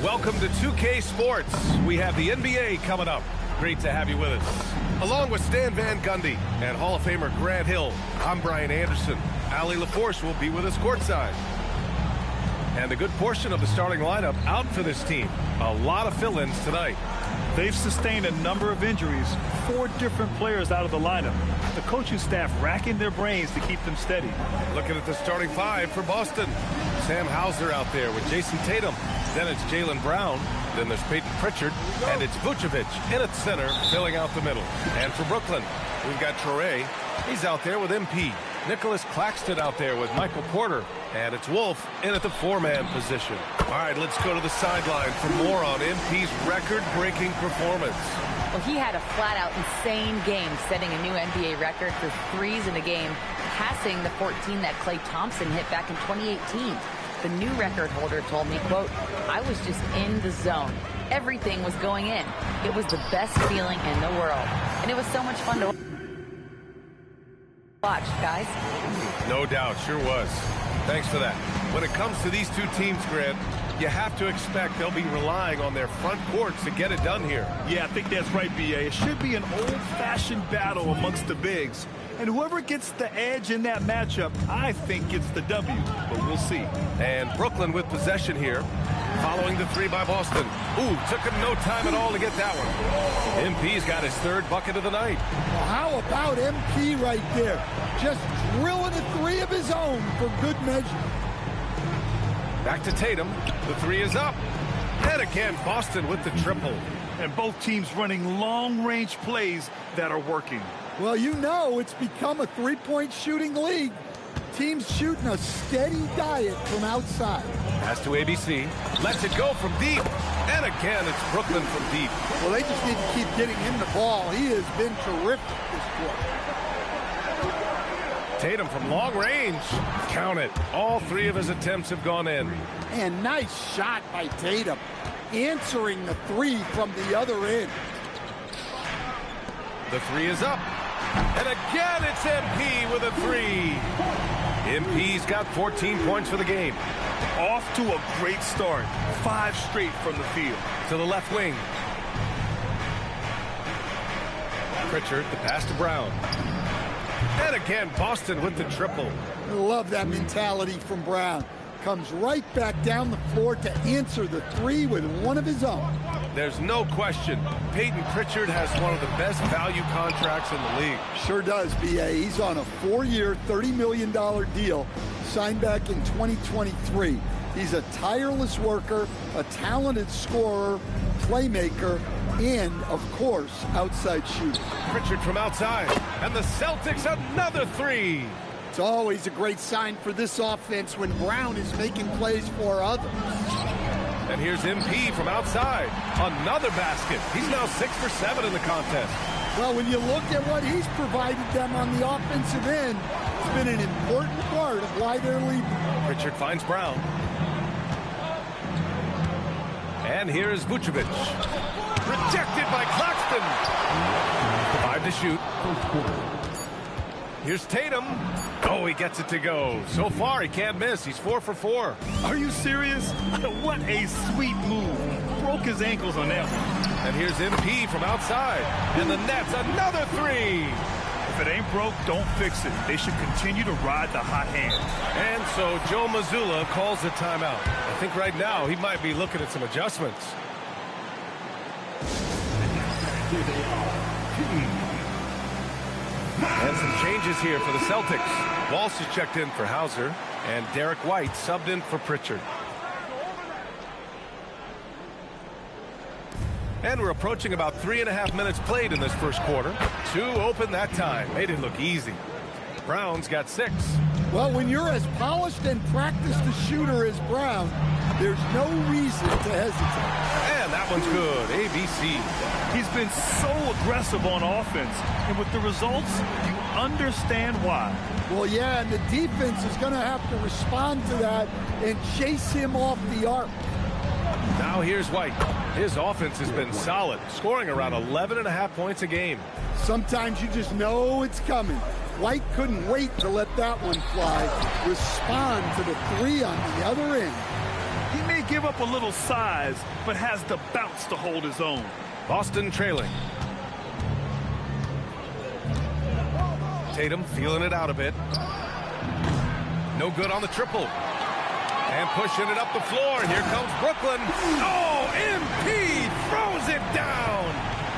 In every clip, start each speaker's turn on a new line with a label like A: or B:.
A: Welcome to 2K Sports. We have the NBA coming up. Great to have you with us. Along with Stan Van Gundy and Hall of Famer Grant Hill, I'm Brian Anderson. Allie LaForce will be with us courtside. And a good portion of the starting lineup out for this team. A lot of fill-ins tonight.
B: They've sustained a number of injuries. 4 different players out of the lineup. The coaching staff racking their brains to keep them steady.
A: Looking at the starting 5 for Boston. Sam Hauser out there with Jason Tatum. Then it's Jaylen Brown. Then there's Peyton Pritchard. And it's Vucevic in at center, filling out the middle. And for Brooklyn, we've got Traore. He's out there with MP. Nicholas Claxton out there with Michael Porter. And it's Wolf in at the 4-man position. All right, let's go to the sideline for more on MP's record-breaking performance.
C: Well, he had a flat-out insane game, setting a new NBA record for threes in a game, passing the 14 that Klay Thompson hit back in 2018. The new record holder told me, quote, "I was just in the zone. Everything was going in. It was the best feeling in the world. And it was so much fun to watch, guys."
A: No doubt, sure was. Thanks for that. When it comes to these two teams, Grant, you have to expect they'll be relying on their front courts to get it done here.
B: Yeah, I think that's right, B.A. It should be an old-fashioned battle amongst the bigs. And whoever gets the edge in that matchup, I think gets the W, but we'll see.
A: And Brooklyn with possession here, following the 3 by Boston. Ooh, took him no time at all to get that one. MP's got his 3rd bucket of the night.
D: Well, how about MP right there? Just drilling a 3 of his own for good measure.
A: Back to Tatum. The 3 is up. And again, Boston with the triple.
B: And both teams running long-range plays that are working.
D: Well, you know it's become a 3-point shooting league. Teams shooting a steady diet from outside.
A: Pass to ABC. Lets it go from deep. And again, it's Brooklyn from deep.
D: Well, they just need to keep getting him the ball. He has been terrific this quarter.
A: Tatum from long range. Count it. All 3 of his attempts have gone in.
D: And nice shot by Tatum. Answering the 3 from the other end.
A: The 3 is up. And again, it's MP with a 3. MP's got 14 points for the game.
B: Off to a great start. 5 straight from the field.
A: To the left wing. Pritchard, the pass to Brown. And again, Boston with the triple.
D: I love that mentality from Brown. Comes right back down the floor to answer the 3 with one of his own.
A: There's no question. Peyton Pritchard has one of the best value contracts in the league.
D: Sure does, B.A. He's on a 4-year, $30 million deal signed back in 2023. He's a tireless worker, a talented scorer, playmaker, and, of course, outside shooter.
A: Pritchard from outside. And the Celtics another 3.
D: It's always a great sign for this offense when Brown is making plays for others.
A: And here's MP from outside. Another basket. He's now 6 for 7 in the contest.
D: Well, when you look at what he's provided them on the offensive end, it's been an important part of why they're leading.
A: Pritchard finds Brown. And here's Vucevic. Rejected by Claxton. 5 to shoot. Here's Tatum. Oh, he gets it to go. So far, he can't miss. He's 4 for 4.
B: Are you serious? What a sweet move. Broke his ankles on that one.
A: And here's MP from outside. And the Nets, another 3.
B: If it ain't broke, don't fix it. They should continue to ride the hot hand.
A: And so Joe Mazzulla calls the timeout. I think right now he might be looking at some adjustments. And some changes here for the Celtics. Walsh is checked in for Hauser, and Derek White subbed in for Pritchard. And we're approaching about 3.5 minutes played in this first quarter. 2 open that time. Made it look easy. Brown's got 6.
D: Well, when you're as polished and practiced a shooter as Brown, there's no reason to hesitate.
A: And that one's good. ABC.
B: He's been so aggressive on offense, and with the results, you understand why.
D: Well, yeah, and the defense is going to have to respond to that and chase him off the arc.
A: Now here's White. His offense has been solid, scoring around 11.5 points a game.
D: Sometimes you just know it's coming. White couldn't wait to let that one fly. Respond to the 3 on the other end.
B: He may give up a little size, but has the bounce to hold his own.
A: Boston trailing. Tatum feeling it out a bit. No good on the triple. And pushing it up the floor. Here comes Brooklyn. Oh, MP throws it down.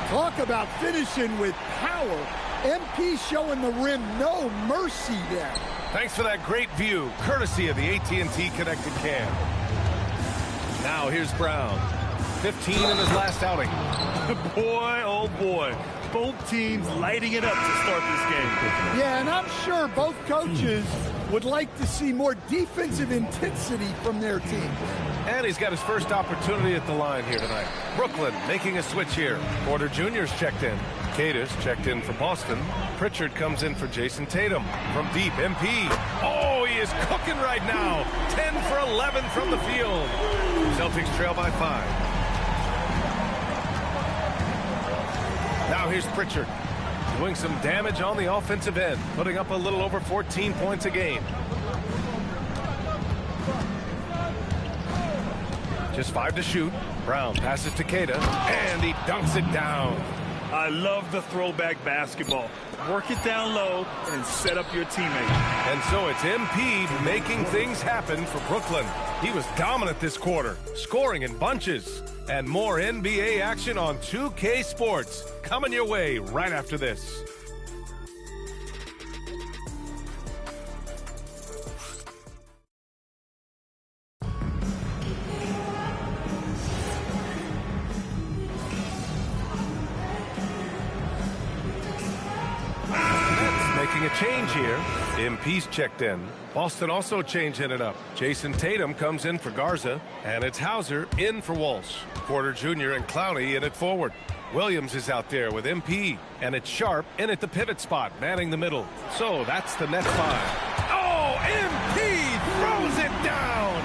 D: Talk about finishing with power. MP showing the rim no mercy there.
A: Thanks for that great view, courtesy of the AT&T Connected Cam. Now here's Brown. 15 in his last outing.
B: Boy, oh boy. Both teams lighting it up to start this game.
D: Yeah, and I'm sure both coaches would like to see more defensive intensity from their teams.
A: And he's got his first opportunity at the line here tonight. Brooklyn making a switch here. Porter Jr.'s checked in. Cadis checked in for Boston. Pritchard comes in for Jason Tatum. From deep, MP. Oh, he is cooking right now. 10 for 11 from the field. Celtics trail by 5. Now here's Pritchard, doing some damage on the offensive end, putting up a little over 14 points a game. Just 5 to shoot. Brown passes to Queta, and he dunks it down.
B: I love the throwback basketball. Work it down low and set up your teammate.
A: And so it's MP making things happen for Brooklyn. He was dominant this quarter, scoring in bunches. And more NBA action on 2K Sports coming your way right after this. Making a change here. MP's checked in. Boston also changing it up. Jason Tatum comes in for Garza, and it's Hauser in for Walsh. Porter Jr. and Clowney in at forward. Williams is out there with MP, and it's Sharp in at the pivot spot, manning the middle. So that's the net 5. Oh, MP throws it down!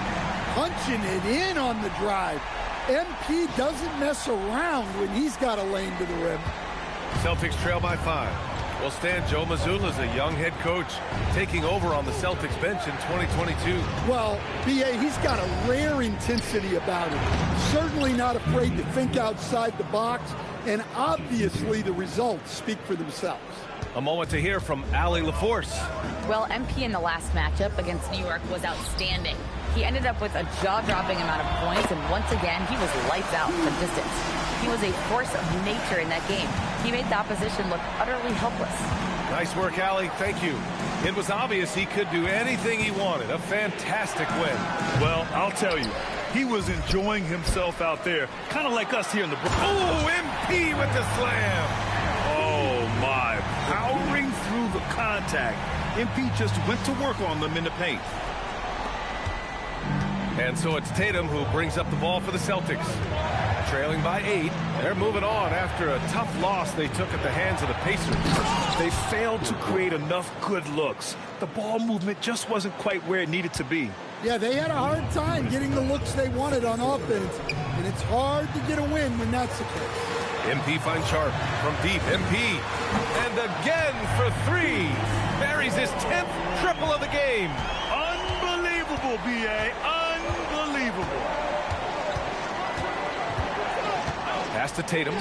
D: Punching it in on the drive. MP doesn't mess around when he's got a lane to the rim.
A: Celtics trail by 5. Well, Stan, Joe Mazzulla is a young head coach taking over on the Celtics bench in 2022.
D: Well, B.A., he's got a rare intensity about him. Certainly not afraid to think outside the box, and obviously the results speak for themselves.
A: A moment to hear from Allie LaForce.
C: Well, MP in the last matchup against New York was outstanding. He ended up with a jaw-dropping amount of points, and once again, he was lights out from distance. He was a force of nature in that game. He made the opposition look utterly helpless.
A: Nice work, Allie. Thank you. It was obvious he could do anything he wanted. A fantastic win.
B: Well, I'll tell you, he was enjoying himself out there, kind of like us here in the...
A: Oh, MP with the slam.
B: Oh, my. Powering through the contact. MP just went to work on them in the paint.
A: And so it's Tatum who brings up the ball for the Celtics. Trailing by 8. They're moving on after a tough loss they took at the hands of the Pacers.
B: They failed to create enough good looks. The ball movement just wasn't quite where it needed to be.
D: Yeah, they had a hard time getting the looks they wanted on offense, and it's hard to get a win when that's the case.
A: MP finds Sharp from deep. MP. And again for 3. Buries his 10th triple of the game.
B: Unbelievable, B.A. Unbelievable.
A: Pass to Tatum.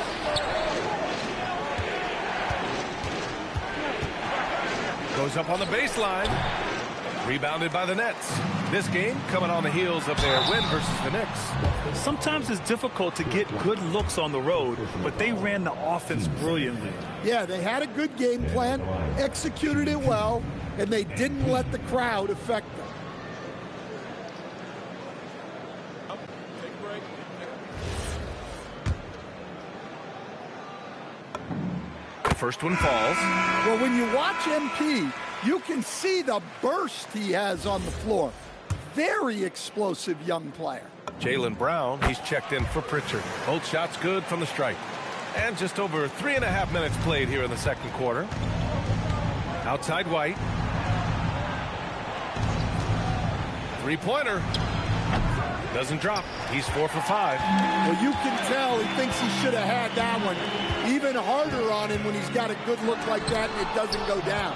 A: Goes up on the baseline. Rebounded by the Nets. This game coming on the heels of their win versus the Knicks.
B: Sometimes it's difficult to get good looks on the road, but they ran the offense brilliantly.
D: Yeah, they had a good game plan, executed it well, and they didn't let the crowd affect them.
A: First one falls.
D: Well, when you watch MP, you can see the burst he has on the floor. Very explosive young player.
A: Jaylen Brown, he's checked in for Pritchard. Both shots good from the stripe. And just over 3.5 minutes played here in the second quarter. Outside White. Three-pointer. Doesn't drop. He's 4 for 5.
D: Well, you can tell he thinks he should have had that one. Even harder on him when he's got a good look like that and it doesn't go down.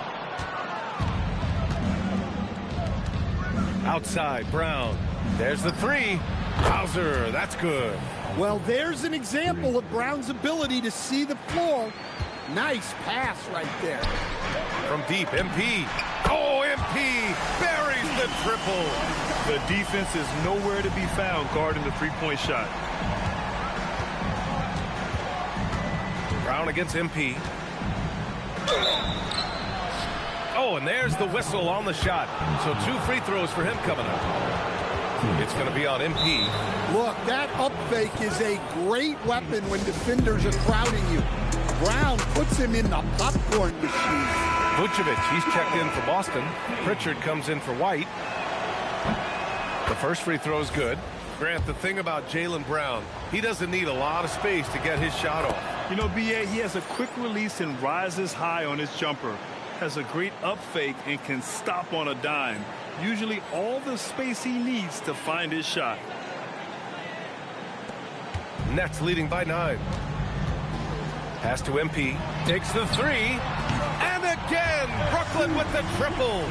A: Outside, Brown. There's the 3. Hauser, that's good.
D: Well, there's an example of Brown's ability to see the floor. Nice pass right there.
A: From deep, MP. Oh, MP buries the triple.
B: The defense is nowhere to be found guarding the three-point shot.
A: Brown against MP. Oh, and there's the whistle on the shot. So 2 free throws for him coming up. It's going to be on MP.
D: Look, that up fake is a great weapon when defenders are crowding you. Brown puts him in the popcorn machine.
A: Vucevic, he's checked in for Boston. Pritchard comes in for White. The first free throw is good. Grant, the thing about Jaylen Brown, he doesn't need a lot of space to get his shot off.
B: You know, B.A., he has a quick release and rises high on his jumper. Has a great up fake and can stop on a dime. Usually all the space he needs to find his shot.
A: Nets leading by 9. Pass to MP. Takes the 3. And again, Brooklyn with the triple.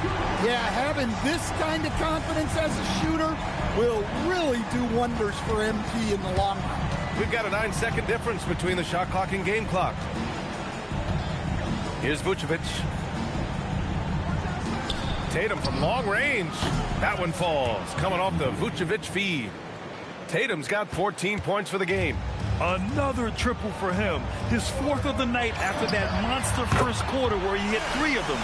D: Yeah, having this kind of confidence as a shooter will really do wonders for MP in the long run.
A: We've got a 9-second difference between the shot clock and game clock. Here's Vucevic. Tatum from long range. That one falls. Coming off the Vucevic feed. Tatum's got 14 points for the game.
B: Another triple for him. His 4th of the night after that monster first quarter where he hit 3 of them.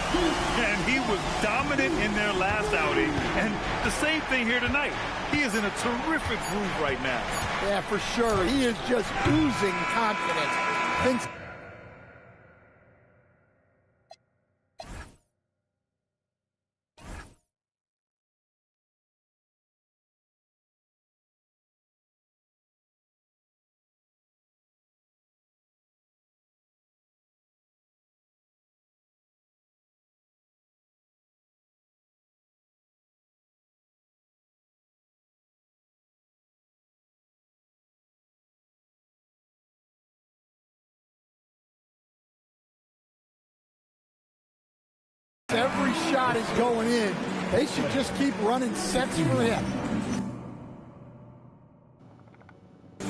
B: And he was dominant in their last outing. And the same thing here tonight. He is in a terrific groove right now.
D: Yeah, for sure. He is just oozing confidence. Thinks every shot is going in. They should just keep running sets for him.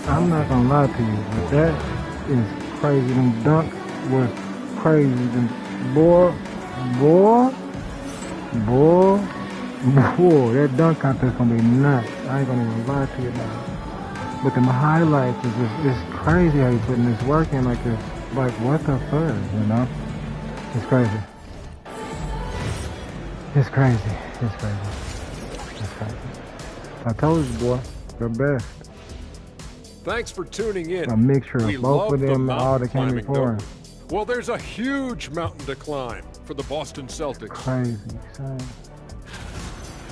E: I'm not gonna lie to you, but that is crazy. Them dunks was crazy. Boy, that dunk contest gonna be nuts. I ain't gonna even lie to you now. But the highlights is just, it's crazy how you putting this work in like this. Like what the fuck, you know? It's crazy. It's crazy. It's crazy. It's crazy. I told you, boy, the best.
F: Thanks for tuning in.
E: A mixture
F: We
E: of both of
F: love
E: them
F: the
E: and all
F: mountain
E: that came
F: climbing,
E: before.
F: don't we? Well, there's a huge mountain to climb for the Boston Celtics.
E: Crazy, son.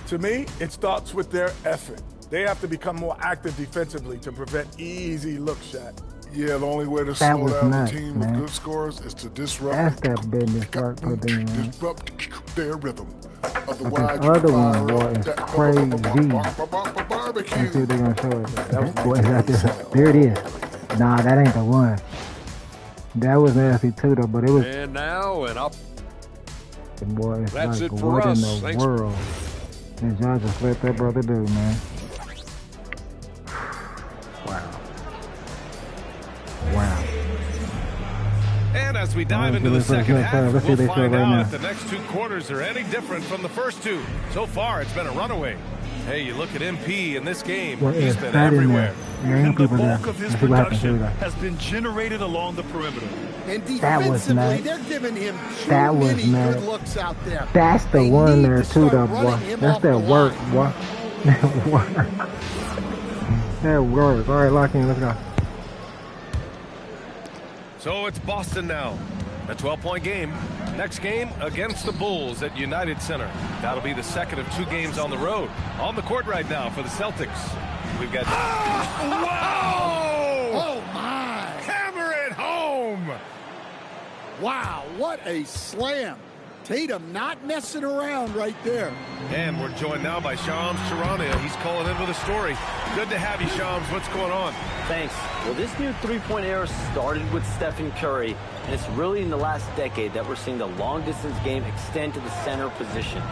G: To me, it starts with their effort. They have to become more active defensively to prevent easy look shots.
H: Yeah, the only way to
E: That
H: slow
E: was
H: down
E: nuts,
H: a team
E: man.
H: with good scores is to disrupt.
E: That's that business work put in, man.
H: Disrupt their rhythm.
E: But
H: Otherwise,
E: this other
H: you
E: one,
H: fire
E: boy,
H: up
E: is
H: that
E: crazy.
H: barbecue.
E: Let's see what they're gonna show us. Boy, there it is. Nah, that ain't the one. That was nasty too, though. But it was.
F: And now, and up.
E: Boy, it's
F: That's
E: like,
F: it for
E: what
F: us.
E: in the
F: Thanks.
E: world did y'all just let that brother do, man? Wow. Wow.
A: And as we dive into the second half, we'll find out if the next 2 quarters are any different from the first 2. So far, it's been a runaway. Hey, you look at MP in this game,
E: Well,
A: he's
E: it's
A: been
E: that in
A: everywhere.
E: there. There ain't
B: And the
E: people there.
B: bulk of his
E: Let's see what happens
B: production
E: here.
B: has been generated along the perimeter.
D: And
E: That was
D: defensively,
E: nice.
D: they're giving him too
E: That was
D: many
E: nice.
D: good looks out there.
E: That's the
D: They
E: one
D: need
E: there
D: to
E: too,
D: start
E: though, boy.
D: running him
E: That's
D: off
E: that
D: the
E: work,
D: line.
E: boy. That work. That work. All right, lock in. Let's go.
A: So it's Boston now. A 12-point game. Next game against the Bulls at United Center. That'll be the second of 2 games on the road. On the court right now for the Celtics. We've got... Wow!
D: Oh, my.
A: Hammer it home!
D: Wow, what a slam. Tatum not messing around right there.
A: And we're joined now by Shams Charania. He's calling in with a story. Good to have you, Shams. What's going on?
I: Thanks. Well, this new three-point era started with Stephen Curry, and it's really in the last decade that we're seeing the long-distance game extend to the center position.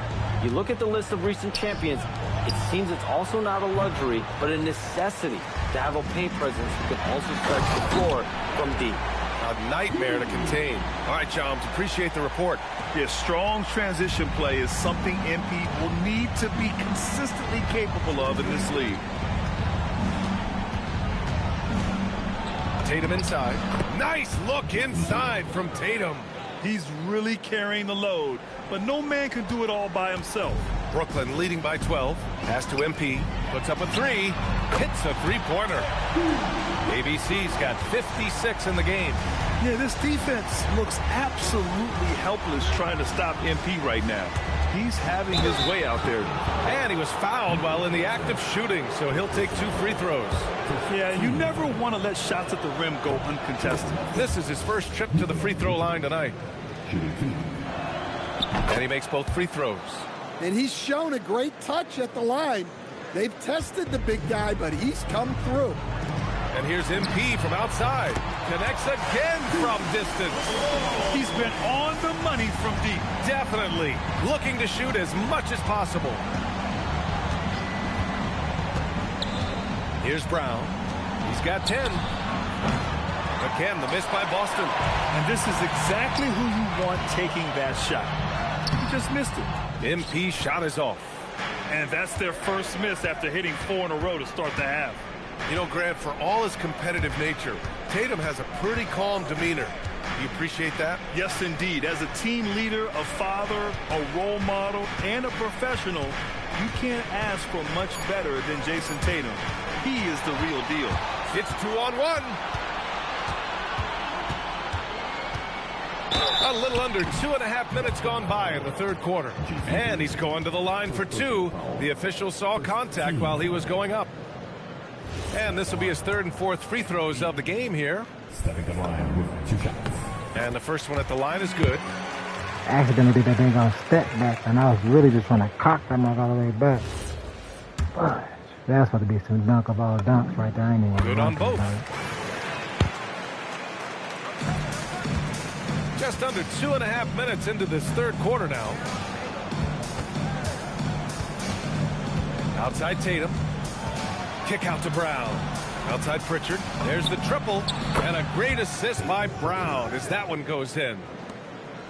I: You look at the list of recent champions, it seems it's also not a luxury, but a necessity to have a paint presence who can also stretch the floor from deep.
A: A nightmare to contain. All right, Joms, appreciate the report.
B: Yeah, strong transition play is something MP will need to be consistently capable of in this league.
A: Tatum inside. Nice look inside from Tatum.
B: He's really carrying the load, but no man can do it all by himself.
A: Brooklyn leading by 12. Pass to MP. Puts up a three. Hits a three-pointer. ABC's got 56 in the game.
B: Yeah, this defense looks absolutely helpless trying to stop MP right now. He's having his way out there.
A: And he was fouled while in the act of shooting, so he'll take 2 free throws.
B: Yeah, you never want to let shots at the rim go uncontested.
A: This is his first trip to the free throw line tonight. And he makes both free throws.
D: And he's shown a great touch at the line. They've tested the big guy, but he's come through.
A: And here's MP from outside. Connects again from distance.
B: He's been on the money from deep.
A: Definitely looking to shoot as much as possible. Here's Brown. He's got 10. Again, the miss by Boston.
B: And this is exactly who you want taking that shot. He just missed it.
A: MP shot is off.
B: And that's their first miss after hitting 4 in a row to start the half.
A: You know, Grant, for all his competitive nature, Tatum has a pretty calm demeanor. Do you appreciate that?
B: Yes, indeed. As a team leader, a father, a role model, and a professional, you can't ask for much better than Jason Tatum. He is the real deal.
A: It's 2-on-1. A little under 2.5 minutes gone by in the third quarter. And he's going to the line for 2. The official saw contact while he was going up. And this will be his third and fourth free throws of the game here.
J: Stepping to the line with 2 shots.
A: And the first one at the line is good.
E: I accidentally did that thing on step back, and I was really just trying to cock that mug all the way back. But that's supposed to be some dunk of all dunks right there. I ain't even
A: Good on both. Just under 2.5 minutes into this third quarter now. Outside Tatum. Kick out to Brown. Outside Pritchard. There's the triple. And a great assist by Brown as that one goes in.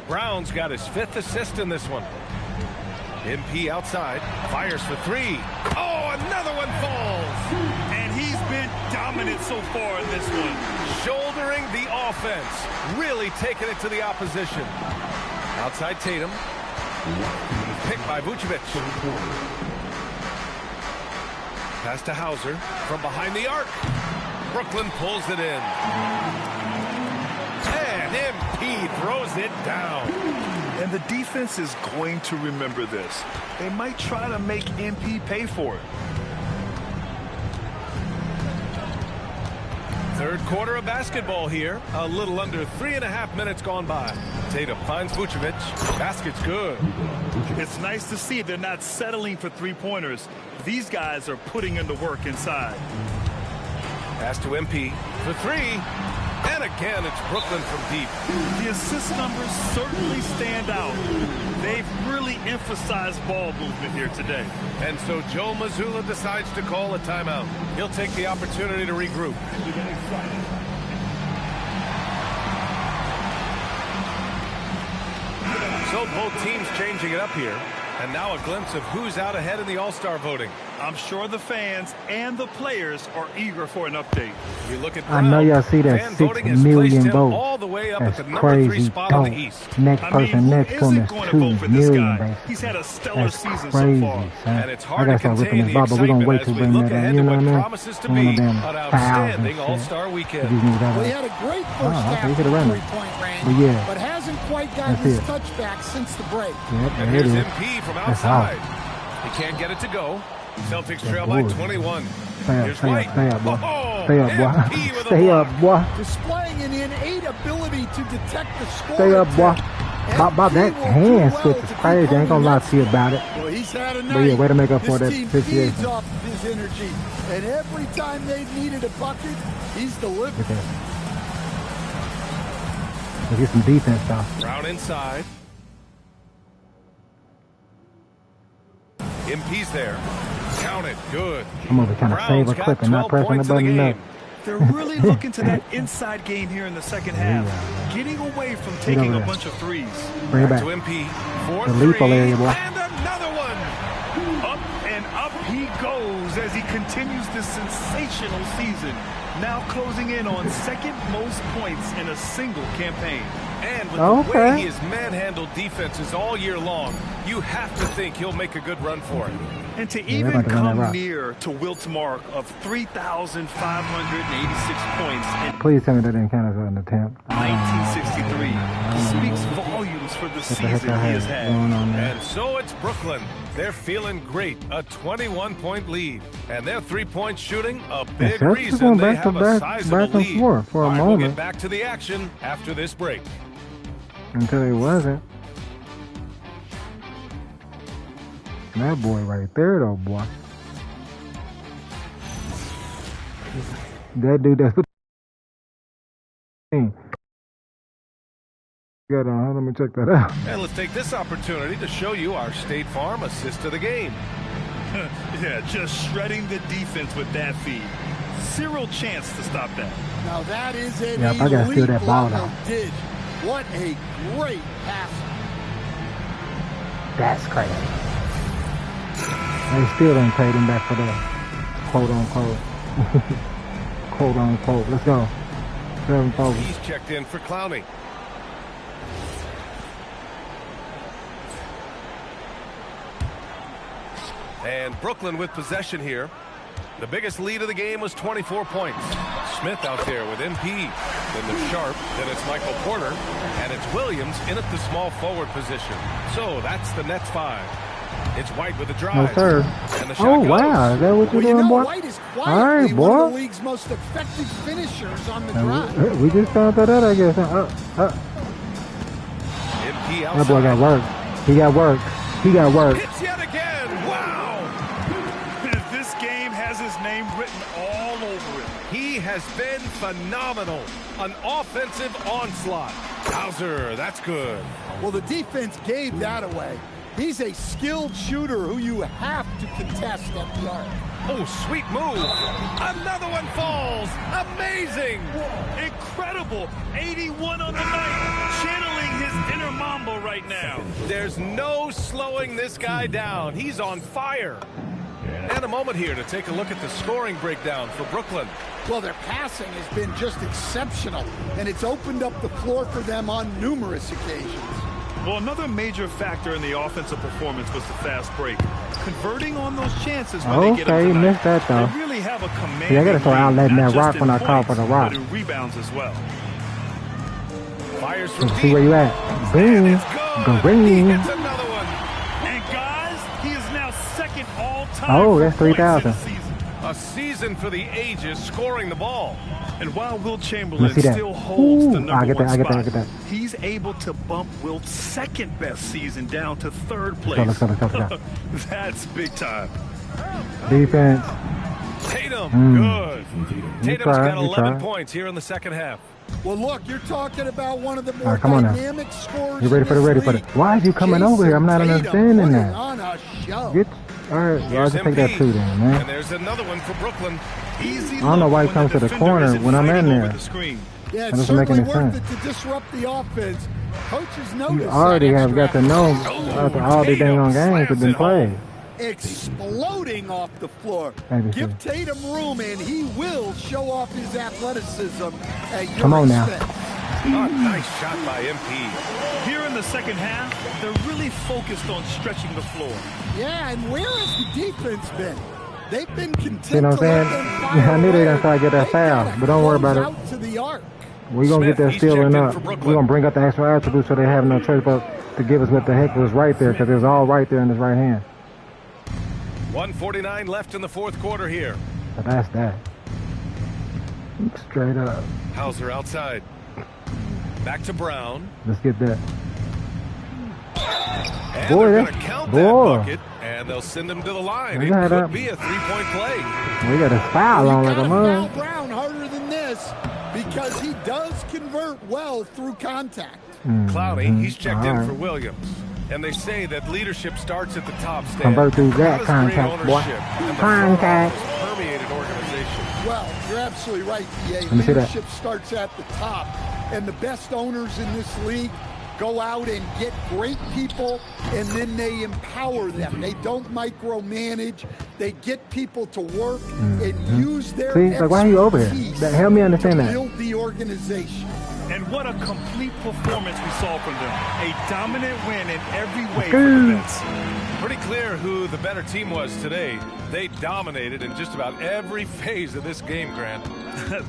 A: Brown's got his 5th assist in this one. MP outside. Fires for 3. Oh, another one falls.
B: And he's been dominant so far in this one.
A: Shouldering the offense. Really taking it to the opposition. Outside Tatum. Picked by Vucevic. Pass to Hauser from behind the arc. Brooklyn pulls it in. And MP throws it down.
B: And the defense is going to remember this. They might try to make MP pay for it.
A: Third quarter of basketball here. A little under 3.5 minutes gone by. Tatum finds Vucevic. Basket's good.
B: It's nice to see they're not settling for three-pointers. These guys are putting in the work inside.
A: Pass to MP for 3. And again, it's Brooklyn from deep.
B: The assist numbers certainly stand out. They've really emphasized ball movement here today.
A: And so Joe Mazzulla decides to call a timeout. He'll take the opportunity to regroup. So both teams changing it up here. And now a glimpse of who's out ahead in the All-Star voting.
B: I'm sure the fans and the players are eager for an update.
A: You look at
E: Brown, I know y'all see that 6 million votes.
A: All the way up
E: That's
A: at the
E: crazy.
A: 3 spot on the East.
E: Next person next to him is 2 million, basically.
B: He's had a stellar
E: That's
B: season
E: crazy,
B: so far.
E: son.
A: And it's hard
E: I
A: to
E: gotta start ripping
A: contain
E: this
A: the
E: ball, but we're gonna wait
A: excitement
E: till
A: as we
E: bring
A: look
E: that
A: ahead
E: in.
A: to
E: You know
A: what
E: what I mean?
A: promises to
E: One
A: be
E: of them
A: an
E: fouls and
A: outstanding
E: shit.
A: All-Star weekend.
D: Well, he had a great first half
E: he
D: of
E: could've run it.
D: three-point range,
E: But yeah.
D: but hasn't quite gotten
E: That's
D: his
E: it.
D: touchback since the break.
E: Yep,
A: And
E: there it
A: here's
E: is.
A: MP from
E: That's
A: outside.
E: out.
A: He can't get it to go. Celtics
E: That's
A: trail by
E: good.
A: 21.
E: Stay up,
A: Here's
E: stay up,
A: White.
E: stay up, boy.
A: Oh,
E: Stay up, boy.
A: MP with a
E: Stay
A: block.
E: up, boy.
D: Displaying an innate ability to detect the score.
E: Stay up, boy.
D: attempt.
E: Bob, that
D: MP will
E: hand
D: do
E: switch
D: well
E: is
D: to
E: crazy.
D: keep
E: I ain't gonna lie
D: holding
E: to you about it.
D: Well, he's had a night.
E: But yeah, way to make up for
D: This
E: that
D: team
E: situation.
D: feeds off his energy, and every time they've needed a bucket, he's delivered.
E: Look at that. Let's get some defense, though.
A: Brown inside. MP's there. Count it. Good.
E: I'm over trying to save a clip and not pressing the button enough.
B: They're really looking to that inside game here in the second half. Getting away from taking a bunch of threes.
E: Bring it back.
A: To MP.
E: The lethal area, boy.
A: And another one.
B: Up and up he goes as he continues this sensational season. Now closing in on second most points in a single campaign.
A: And with the way he has manhandled defenses all year long, you have to think he'll make a good run for it.
B: And to even come near to Wilt's mark of 3,586 points in
E: Please tell me that didn't count as an attempt.
B: 1963 speaks volumes for the season he has had.
A: And so it's Brooklyn. They're feeling great. A 21-point lead. And their three-point shooting, a big reason they have a sizable lead.
E: For a moment.
A: We'll get back to the action after this break.
E: Until it wasn't. That boy right there, though, boy. That dude that's... Got on. Let me check that out.
A: And let's take this opportunity to show you our State Farm assist of the game.
B: Yeah, just shredding the defense with that feed. Zero chance to stop that.
D: Now that is an
E: I gotta steal that ball now.
D: What a great pass.
E: That's crazy. They still ain't paid him back for that. Quote unquote. Quote unquote. Let's go. 7-4.
A: He's checked in for Clowney. And Brooklyn with possession here. The biggest lead of the game was 24 points. Smith out there with MP. Then there's Sharp. Then it's Michael Porter. And it's Williams in at the small forward position. So that's the Nets 5. It's White with the drive.
E: No, sir.
A: And the shot
E: Oh,
A: goes.
E: wow. Is that what you're doing, boy?
D: White is
E: All right,
D: quietly
E: boy.
D: one of the league's most effective finishers on the drive.
E: We just found that out, I guess.
A: MP outside.
E: That boy got work. He got work. He got work.
A: Hits yet again. Wow.
B: This game has his name written all over it.
A: He has been phenomenal. An offensive onslaught. Hauser, that's good.
D: Well, the defense gave that away. He's a skilled shooter who you have to contest at the arc.
A: Oh, sweet move. Another one falls. Amazing.
B: Incredible. 81 on the night. Channeling his inner Mamba right now.
A: There's no slowing this guy down. He's on fire. And a moment here to take a look at the scoring breakdown for Brooklyn.
D: Well, their passing has been just exceptional, and it's opened up the floor for them on numerous occasions.
B: Well, another major factor in the offensive performance was the fast break. Converting on those chances when they get them
E: Okay,
B: tonight.
E: missed that, though.
B: They really have a command.
E: See, I gotta start outletting that rock when I call for the rock.
B: But in rebounds as well.
A: Fires from
E: Let's
A: deep.
E: see where you at. Boom. Green.
A: He gets another one.
B: And guys, he is now second all-time.
E: Oh, that's
B: for points in
E: 3,000.
B: the season.
A: A season for the ages scoring the ball.
B: And while Wilt Chamberlain
E: see that.
B: still holds the
E: Ooh,
B: number
E: I get
B: one
E: that, I get
B: spot,
E: that, I get that.
B: he's able to bump Wilt's second best season down to third place.
E: Let's go.
B: That's big time.
E: Defense.
A: Tatum, good.
E: He
A: Tatum's
E: tried,
A: got
E: he
A: 11
E: tried.
A: points here in the second half.
D: Well, look, you're talking about one of the more
E: All right, come on now.
D: dynamic scorers.
E: You ready for the
D: in this
E: for the?
D: league.
E: Why is you coming over here? I'm not
D: Jason
E: understanding
D: Tatum
E: that.
D: putting on a show.
E: Get. All right, well, I'll
A: Here's
E: just take that
A: MP.
E: too then, man.
A: And there's another one for Brooklyn.
B: Easy
E: I don't know why he
B: look
E: comes to
B: when
E: the corner
B: defender
E: when I'm
B: isn't
E: in
B: fighting
E: there.
B: over the screen.
D: Yeah,
E: That
D: it's
E: doesn't make
D: certainly
E: any
D: worth
E: sense.
D: it to disrupt the offense. Coaches notice
E: You already
D: that
E: have got to
D: extra
E: know
D: effort.
E: after all the dang on games have been played.
D: Exploding off the floor.
E: Let me
D: Give
E: see.
D: Tatum room, and he will show off his athleticism at your
E: Come on now.
D: expense.
A: Oh, nice shot by MP.
B: Here in the second half, they're really focused on stretching the floor.
D: Yeah, and where has the defense been? They've been content
E: See what I'm
D: to let
E: saying?
D: them
E: Yeah,
D: fire
E: I knew they
D: away.
E: done try to get that
D: They
E: foul,
D: gotta
E: but don't worry about
D: close
E: it.
D: out to the arc.
E: We're going to get that
A: Smith, he's
E: stealing
A: checked in
E: up.
A: for Brooklyn.
E: We're going to bring up the extra attributes so they have no choice but to give us what the heck was right there because it was all right there in his right hand.
A: 1:49 left in the fourth quarter here.
E: But that's that. Straight up.
A: Hauser outside. Back to Brown.
E: Let's get that.
A: And
E: Boy,
A: they're
E: that's-
A: going to count
E: boy.
A: that bucket, and they'll send him to the line.
E: Look
A: It
E: at
A: could
E: that.
A: be a three-point play.
E: We got a foul on
D: You
E: like a
D: gotta
E: mug.
D: foul Brown harder than this because he does convert well through contact.
A: Clowney, he's checked in
E: All right.
A: for Williams. And they say that leadership starts at the top, Stan.
E: Convert through that
A: How does great
E: contact, boy.
A: ownership and the front
E: Contact.
A: office permeate an organization?
D: Well, you're absolutely right, BA.
E: me see that.
D: Leadership starts at the top. And the best owners in this league go out and get great people, and then they empower them. They don't micromanage. They get people to work and use their
E: See, like, why are you over here?
D: expertise
E: Help me understand
D: to
E: that.
D: build the organization.
B: And what a complete performance we saw from them. A dominant win in every way for the Mets.
A: Pretty clear who the better team was today. They dominated in just about every phase of this game, Grant.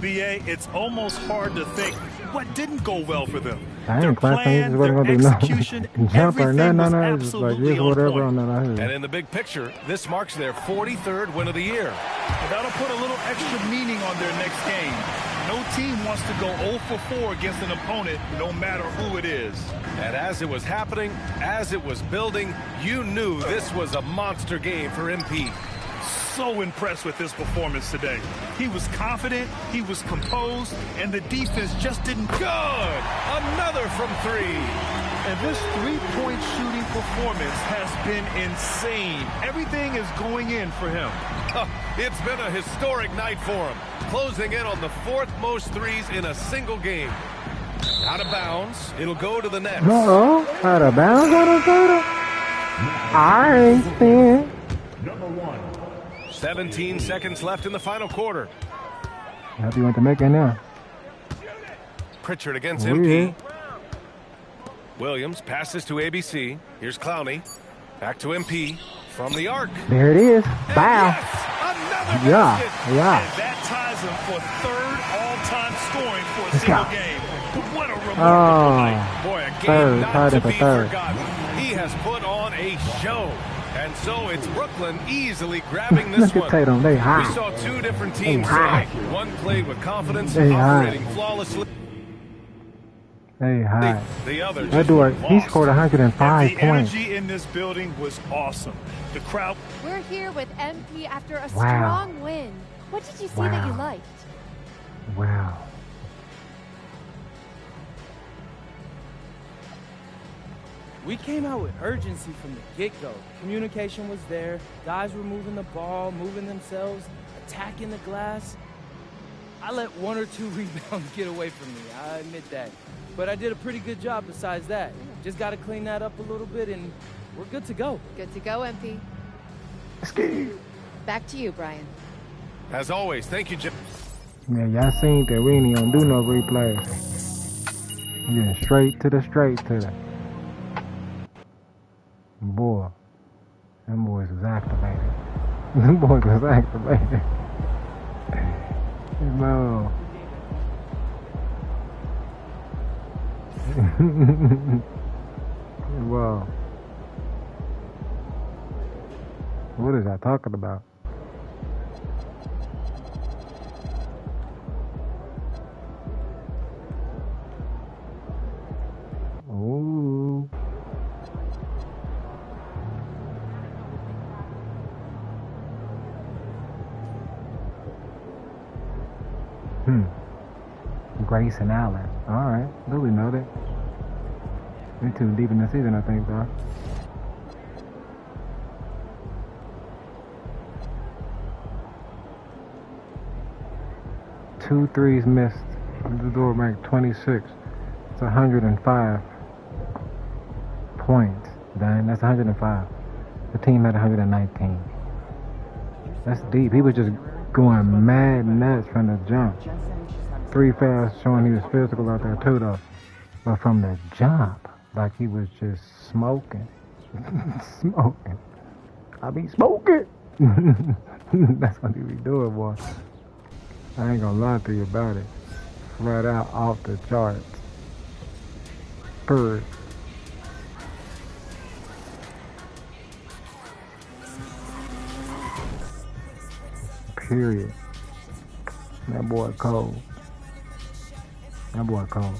B: BA, it's almost hard to think what didn't go well for them.
E: I
B: Their
E: ain't clapping. Just
B: plan,
E: wasn't
B: their
E: gonna do
B: execution,
E: no jump or
B: everything
E: no.
B: was
E: It's just like
B: absolutely
E: just
B: on
E: whatever
B: point.
E: on that.
A: And in the big picture, this marks their 43rd win of the year.
B: That'll put a little extra meaning on their next game. No team wants to go 0 for 4 against an opponent, no matter who it is.
A: And as it was happening, as it was building, you knew this was a monster game for MP.
B: So impressed with his performance today. He was confident, he was composed, and the defense just didn't.
A: Good! Another from 3.
B: And this three-point shooting performance has been insane. Everything is going in for him.
A: It's been a historic night for him, closing in on the 4th most threes in a single game. Out of bounds, it'll go to the Nets.
E: Uh-oh. Out of bounds on the total. All right, then.
A: 17 seconds left in the final quarter.
E: Happy went to make it now.
A: Pritchard against
E: Oh,
A: MP.
E: yeah.
A: Williams passes to ABC. Here's Clowney. Back to MP. From the arc.
E: There it is. Bow.
A: Yes, another
E: Yeah,
A: basket.
E: yeah.
B: And that ties him for 3rd all-time scoring for a
E: Let's
B: single
E: go.
B: game. What a remarkable night.
A: Boy, a game
E: Third,
A: not
E: tied
A: to
E: up a
A: be
E: third.
A: forgotten. He has put on a show. And so it's Brooklyn easily grabbing this
E: Look at
A: one.
E: Tatum. They
A: We
E: hot.
A: saw 2 different teams
E: hot.
A: today. One played with confidence,
E: They hot.
A: operating flawlessly.
E: Hey, hi.
A: The other
E: That
A: just
E: dude, he
A: lost.
E: scored 105
B: The
E: points.
B: energy in this building was awesome. The crowd.
K: We're here with MP after a
E: Wow.
K: strong win. What did you see that you
E: Wow.
K: liked?
E: Wow.
L: We came out with urgency from the get-go. Communication was there. Guys were moving the ball, moving themselves, attacking the glass. I let 1 or 2 rebounds get away from me, I admit that. But I did a pretty good job besides that. Just got to clean that up a little bit, and we're good to go.
K: Good to go, MP. Back to you, Brian.
A: As always, thank you, Jim.
E: Yeah, y'all seen that we ain't even gonna do no replays. Yeah, straight to the. Boy, them boys was activated. Them boys was activated. No. Wow. What is I talking about? Ooh. Grayson Allen. Alright. Do we know that? We're too deep in the season, I think, though. Two threes missed. The door ranked 26. It's 105 points. Dang, that's 105. The team had 119. That's deep. He was just going mad nuts from the jump. 3 fouls showing he was physical out there too, though. But from the jump, like he was just smoking. Smoking. I be smoking. That's what he be doing, boy. I ain't gonna lie to you about it. Right out off the charts. Period. Period. That boy cold. That boy cold.